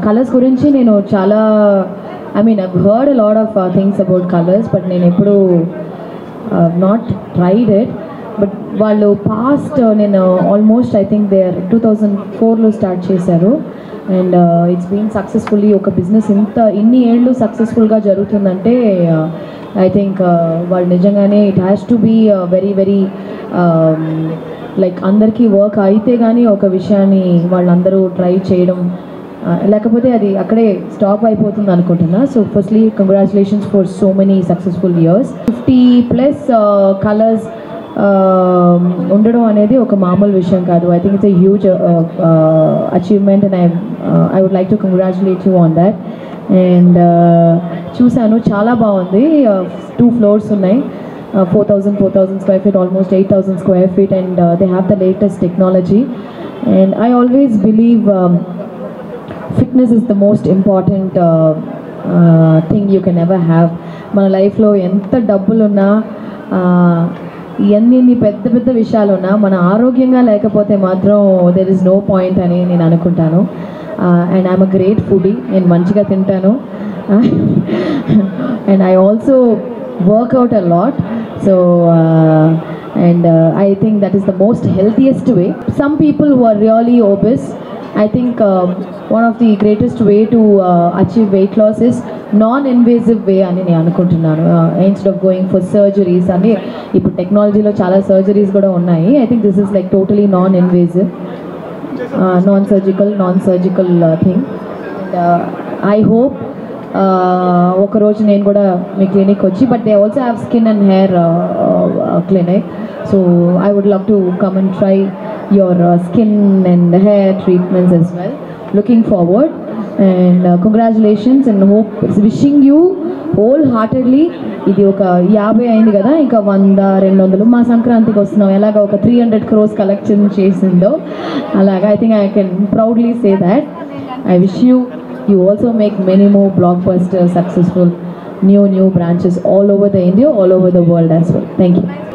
Colours గురించి నేను చాలా I've heard a lot of things about colors, but నేను ఎప్పుడు not tried it. బట్ వాళ్ళు పాస్ట్ నేను ఆల్మోస్ట్ ఐ థింక్ దే 2004లో స్టార్ట్ చేశారు. అండ్ ఇట్స్ బీన్ సక్సెస్ఫుల్లీ ఒక బిజినెస్ ఇన్ని ఏళ్ళు సక్సెస్ఫుల్గా జరుగుతుందంటే ఐ థింక్ వాళ్ళు నిజంగానే it has to be very very like అందరికీ వర్క్ అయితే కానీ ఒక విషయాన్ని వాళ్ళందరూ ట్రై చేయడం, లేకపోతే అది అక్కడే స్టాప్ అయిపోతుంది అనుకుంటున్నా. So firstly congratulations for so many successful years. 50+ colours ఉండడం అనేది ఒక మామూలు విషయం కాదు. I think it's a huge achievement and I would like to congratulate you on that. And చూశాను, చాలా బాగుంది. 2 floors ఉన్నాయి, 4,000 square feet, almost 8,000 square feet, and they have the latest technology. And I always believe fitness is the most important thing you can ever have. మన లైఫ్లో ఎంత డబ్బులున్నా ఎన్ని పెద్ద పెద్ద విషయాలు ఉన్నా మన ఆరోగ్యంగా లేకపోతే మాత్రం దెర్ ఇస్ నో పాయింట్ అని నేను అనుకుంటాను. And I'm a great foodie, నేను మంచిగా తింటాను. And I also work out a lot. So and I think that is the most healthiest way. Some people who are really obese, I think one of the greatest way to achieve weight loss is non-invasive way అని నేను అనుకుంటున్నాను. Instead of going for surgeries అని ఇప్పుడు టెక్నాలజీలో చాలా surgeries కూడా ఉన్నాయి. I think this is like totally non-invasive, non-surgical thing. And I hope ఒకరోజు నేను కూడా మీ క్లినిక్ వచ్చి, but they also have skin and hair clinic. So I would love to come and try your skin and hair treatments as well. Looking forward, and congratulations, and hope wishing you wholeheartedly. ఇది ఒక 50 అయింది కదా, ఇంకా 100-200 మా సంక్రాంతికి వస్తున్నాం. ఎలాగ ఒక 300 crores కలెక్షన్ చేసిందో అలాగా I think I can proudly say that. I wish you also make many more blockbuster successful new branches all over the India, all over the world as well. Thank you.